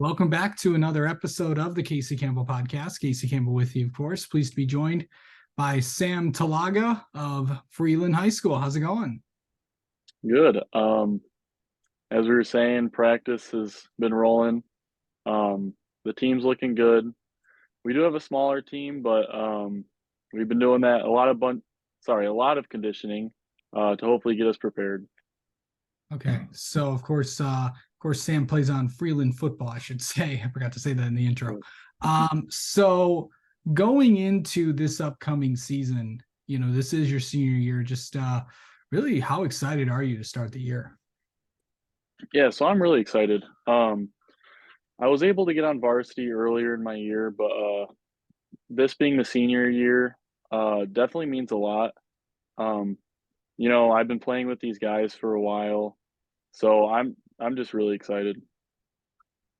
Welcome back to another episode of the Casey Campbell podcast. Casey Campbell with you, of course. Pleased to be joined by Sam Talaga of Freeland High School. How's it going? Good. As we were saying, practice has been rolling. The team's looking good. We do have a smaller team, but we've been doing that a lot of conditioning to hopefully get us prepared. Okay, so of course, Sam plays on Freeland football. I should say. I forgot to say that in the intro. So going into this upcoming season, this is your senior year. Just really, how excited are you to start the year? Yeah, so I'm really excited. I was able to get on varsity earlier in my year, but this being the senior year, definitely means a lot. Um, I've been playing with these guys for a while, so I'm just really excited.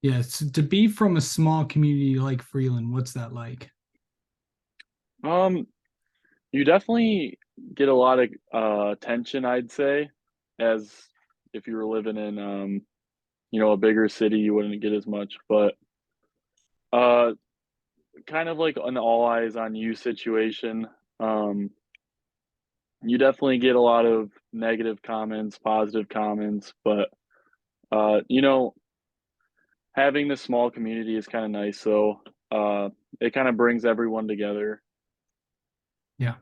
Yes, to be from a small community like Freeland, what's that like? Um, You definitely get a lot of attention, I'd say, as if you were living in a bigger city, you wouldn't get as much. But uh, kind of like an all eyes on you situation. Um, you definitely get a lot of negative comments, positive comments, but uh, you know, having this small community is kind of nice. So it kind of brings everyone together. Yeah.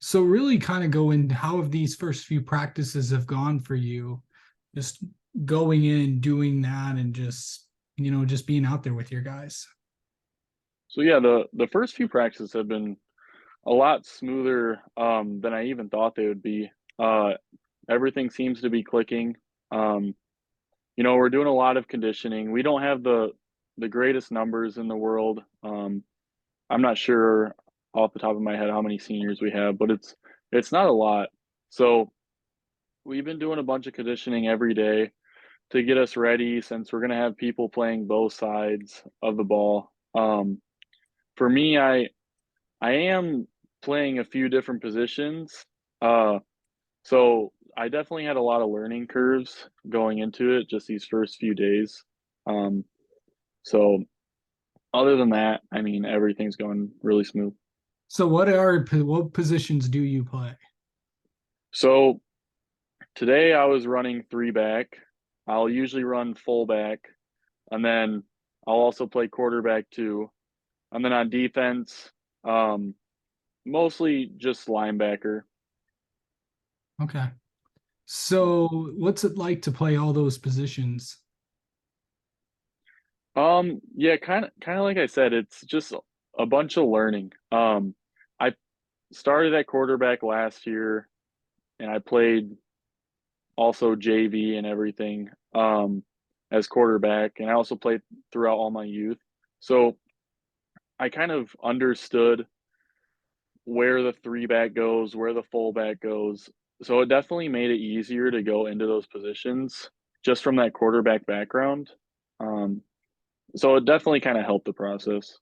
So really kind of go into how have these first few practices have gone for you, just going in and doing that and just being out there with your guys. So yeah, the first few practices have been a lot smoother than I even thought they would be. Uh, Everything seems to be clicking. Um, we're doing a lot of conditioning. We don't have the greatest numbers in the world. I'm not sure off the top of my head how many seniors we have, but it's not a lot. So we've been doing a bunch of conditioning every day to get us ready since we're going to have people playing both sides of the ball. For me, I am playing a few different positions. Uh, so I definitely had a lot of learning curves going into it just these first few days. Um, so other than that, I mean, everything's going really smooth. So what positions do you play? So today I was running three back. I'll usually run full back, and then I'll also play quarterback too. And then on defense, um, mostly just linebacker. Okay. So what's it like to play all those positions? Yeah, kind of like I said, it's just a bunch of learning. I started at quarterback last year and I played also JV and everything as quarterback, and I also played throughout all my youth. So I kind of understood where the three back goes, where the full back goes. So it definitely made it easier to go into those positions just from that quarterback background. Um, so it definitely kind of helped the process.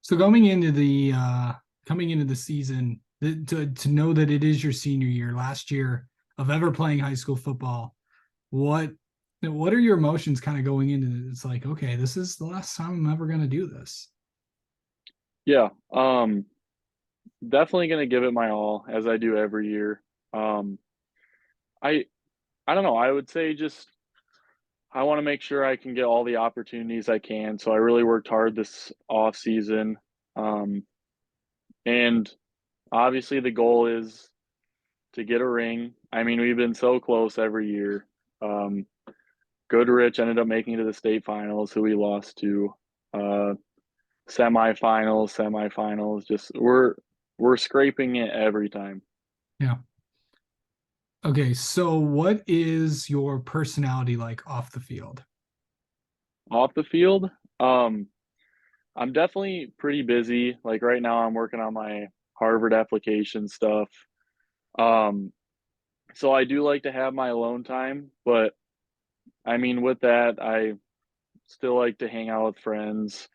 So coming into the season, to know that it is your senior year, last year of ever playing high school football, what what are your emotions kind of going into it? It's like, okay, this is the last time I'm ever going to do this. Yeah, definitely going to give it my all as I do every year. Um, I I don't know. I would say just I want to make sure I can get all the opportunities I can. So I really worked hard this off season. Um, and obviously the goal is to get a ring. I mean, we've been so close every year. Um, Goodrich ended up making it to the state finals, who we lost to. Uh, Semifinals. Just we're scraping it every time. Yeah. Okay, so what is your personality like off the field? Off the field, um, I'm definitely pretty busy. Like right now, I'm working on my Harvard application stuff. Um, so I do like to have my alone time, but I mean, with that, I still like to hang out with friends.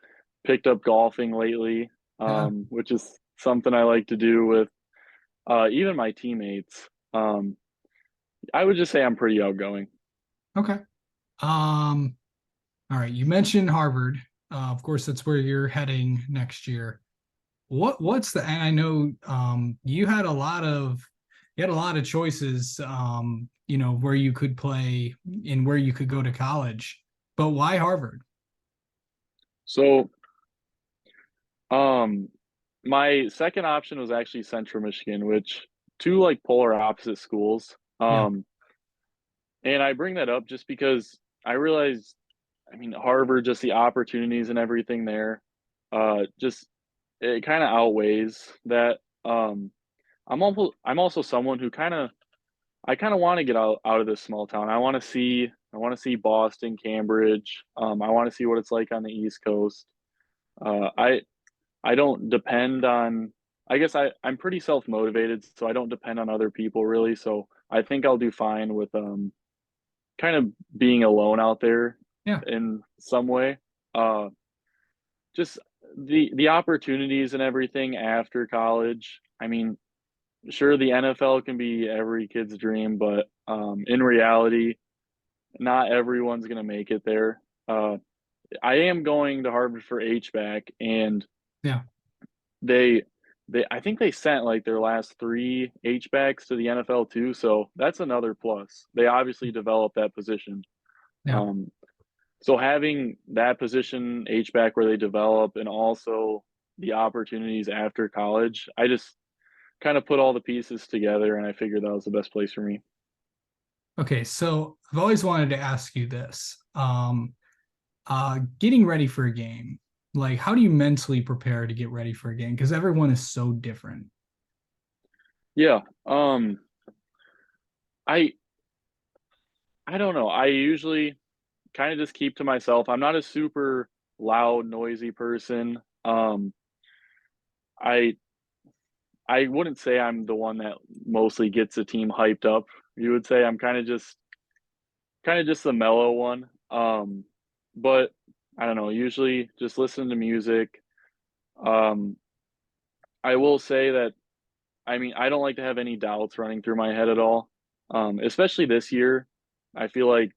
Picked up golfing lately, Yeah. which is something I like to do with even my teammates. I would just say I'm pretty outgoing. Okay. Um, All right, you mentioned Harvard. Of course, that's where you're heading next year. What's the? And I know you had a lot of choices. Where you could play and where you could go to college, but why Harvard? So, um, my second option was actually Central Michigan, which two like polar opposite schools. Yeah, And I bring that up just because I realized, I mean, Harvard, just the opportunities and everything there, just it kind of outweighs that. I'm also someone who I kind of want to get out of this small town. I want to see Boston, Cambridge. I want to see what it's like on the East Coast. Uh, I I don't depend on. I guess I'm pretty self motivated, so I don't depend on other people really. So I think I'll do fine with kind of being alone out there yeah. in some way. Uh, just the opportunities and everything after college. I mean, sure, the NFL can be every kid's dream, but in reality, not everyone's gonna make it there. I am going to Harvard for HVAC, and Yeah. they I think they sent like their last three HVACs to the NFL too, so that's another plus. They obviously developed that position. Yeah. Um, So having that position HVAC where they develop and also the opportunities after college, I just kind of put all the pieces together and I figured that was the best place for me. Okay, so I've always wanted to ask you this. Getting ready for a game, like how do you mentally prepare to get ready for a game? Because everyone is so different. Yeah. I I don't know. I usually kind of just keep to myself. I'm not a super loud, noisy person. I I wouldn't say I'm the one that mostly gets the team hyped up. You would say I'm kind of just the mellow one. But I don't know, usually just listen to music. Um, I will say that I mean, I don't like to have any doubts running through my head at all. Especially this year. I feel like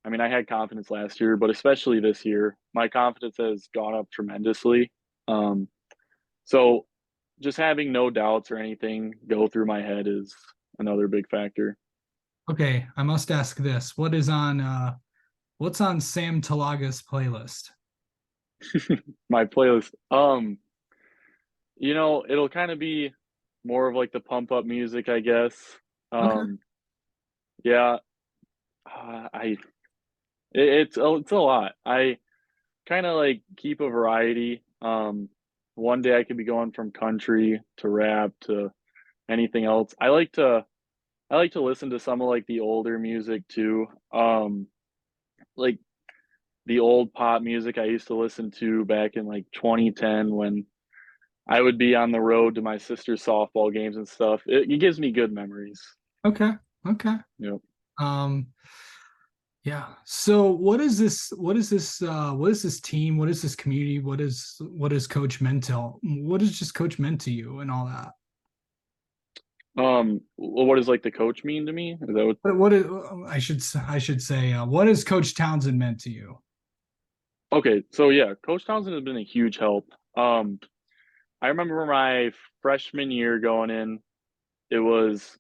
I mean, I had confidence last year, but especially this year, my confidence has gone up tremendously. Um, so just having no doubts or anything go through my head is another big factor. Okay, I must ask this. What's on Sam Talaga's playlist? My playlist. It'll kind of be more of like the pump up music, I guess. Okay. Um, yeah, I it's a lot. I kind of like keep a variety. One day I could be going from country to rap to anything else. I like to listen to some of like the older music too. Like the old pop music I used to listen to back in like 2010 when I would be on the road to my sister's softball games and stuff. It gives me good memories. Okay. Okay. Yep. Um, yeah. So what is this team? What is this community? What is Coach Mental? What is just Coach meant to you and all that? What does like the coach mean to me? Is that what? What is, I should say what is Coach Townsend meant to you? Okay, so yeah, Coach Townsend has been a huge help. I remember my freshman year going in. It was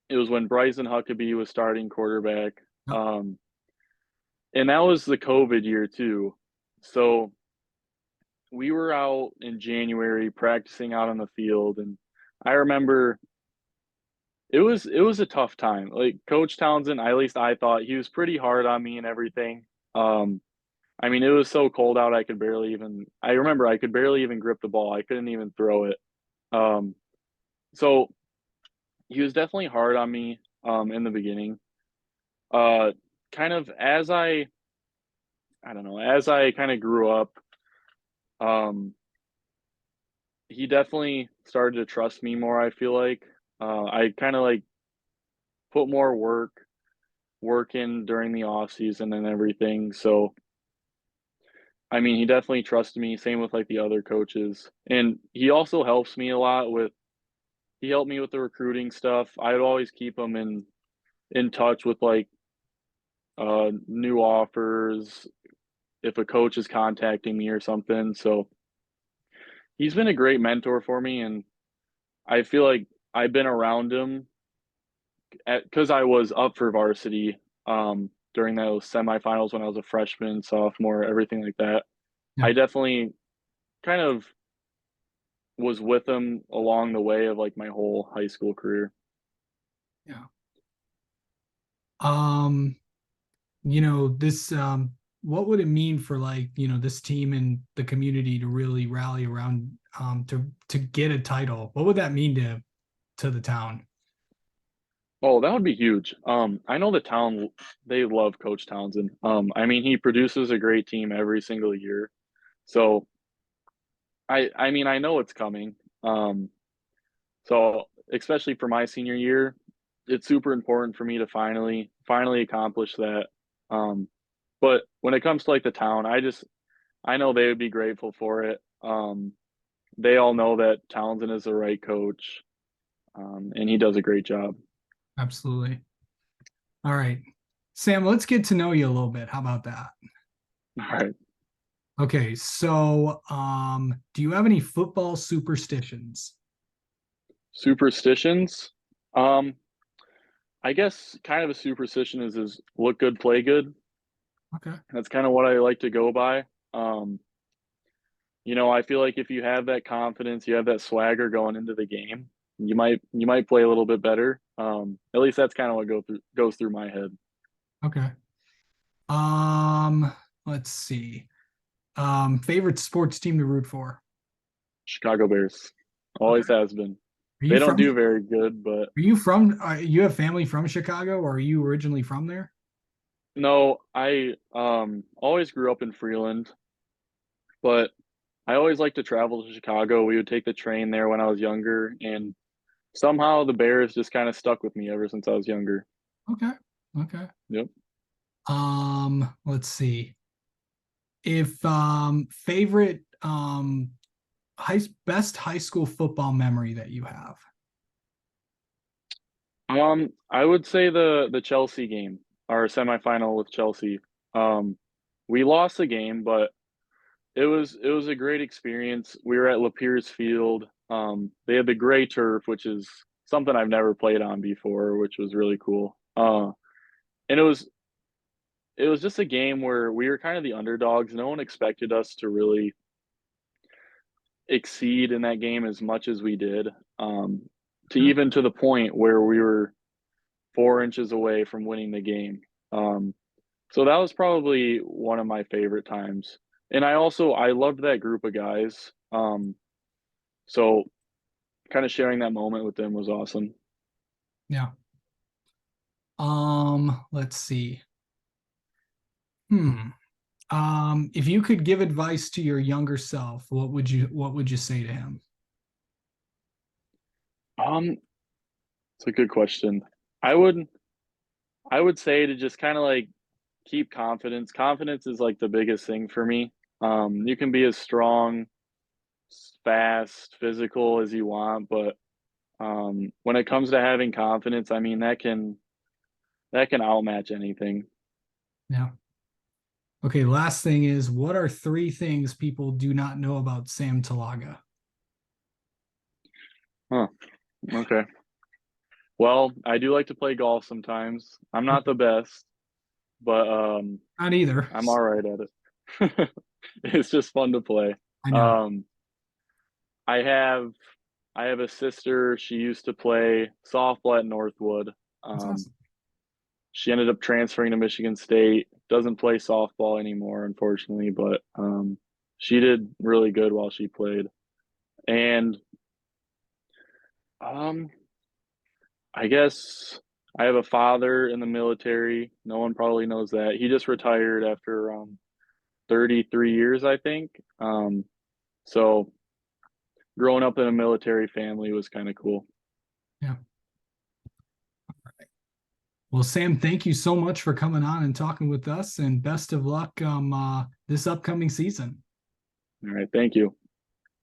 it was when Bryson Huckabee was starting quarterback. Yep. Um, and that was the COVID year too. So we were out in January practicing out on the field, and I remember it was a tough time. Like Coach Townsend, at least I thought he was pretty hard on me and everything. Um, I mean, it was so cold out I remember I could barely even grip the ball. I couldn't even throw it. Um, so he was definitely hard on me in the beginning. Uh, kind of as I don't know, as I kind of grew up, um, he definitely started to trust me more, I feel like. I kind of like put more work in during the off season and everything. So I mean, he definitely trusted me. Same with like the other coaches, and he also helps me a lot with. He helped me with the recruiting stuff. I'd always keep him in touch with like new offers, if a coach is contacting me or something. So he's been a great mentor for me, and I feel like I've been around him because I was up for varsity during those semifinals when I was a freshman, sophomore, everything like that. Yeah. I definitely kind of was with him along the way of like my whole high school career. Yeah. Um, this what would it mean for like, this team and the community to really rally around to get a title? What would that mean to the town? Oh, that would be huge. I know the town, they love Coach Townsend. I mean, he produces a great team every single year. So I mean, I know it's coming. Um, so especially for my senior year, it's super important for me to finally accomplish that. Um, but when it comes to like the town, I know they would be grateful for it. They all know that Townsend is the right coach, and he does a great job. Absolutely. All right. Sam, let's get to know you a little bit. How about that? All right. Okay, so do you have any football superstitions? Superstitions. Um, I guess kind of a superstition is look good, play good. Okay. That's kind of what I like to go by. Um, I feel like if you have that confidence, you have that swagger going into the game, you might play a little bit better. At least that's kind of what goes through my head. Okay. Um, let's see. Favorite sports team to root for? Chicago Bears Okay. always has been. Are They you don't from do very good, but you have family from Chicago or are you originally from there? no, I always grew up in Freeland, but I always liked to travel to Chicago. We would take the train there when I was younger, and somehow the Bears just kind of stuck with me ever since I was younger. Okay. Okay. Yep. Let's see. If favorite best high school football memory that you have. I would say the Chelsea game, our semifinal with Chelsea. Um, we lost the game, but it was a great experience. We were at Lapierre's Field. They had the gray turf, which is something I've never played on before, which was really cool. And it was just a game where we were kind of the underdogs. No one expected us to really exceed in that game as much as we did. To Okay. even to the point where we were 4 inches away from winning the game. Um, so that was probably one of my favorite times. And I loved that group of guys. So kind of sharing that moment with them was awesome. Yeah. Let's see. Hmm. If you could give advice to your younger self, what would you say to him? Um, it's a good question. I would I would say to just kind of like keep confidence. Confidence is like the biggest thing for me. You can be as strong, fast, physical as you want, but when it comes to having confidence, I mean that can outmatch anything. Yeah. Okay, last thing is what are three things people do not know about Sam Talaga? Huh. Okay. Well, I do like to play golf sometimes. I'm not the best, but Not either. I'm all right at it. It's just fun to play. I know. Um, I have I have a sister. She used to play softball at Northwood. That's Um, awesome. she ended up transferring to Michigan State. Doesn't play softball anymore, unfortunately, but she did really good while she played. And um, I guess I have a father in the military. No one probably knows that. He just retired after 33 years, I think. So growing up in a military family was kind of cool. Yeah. Well, Sam, thank you so much for coming on and talking with us, and best of luck this upcoming season. All right, thank you.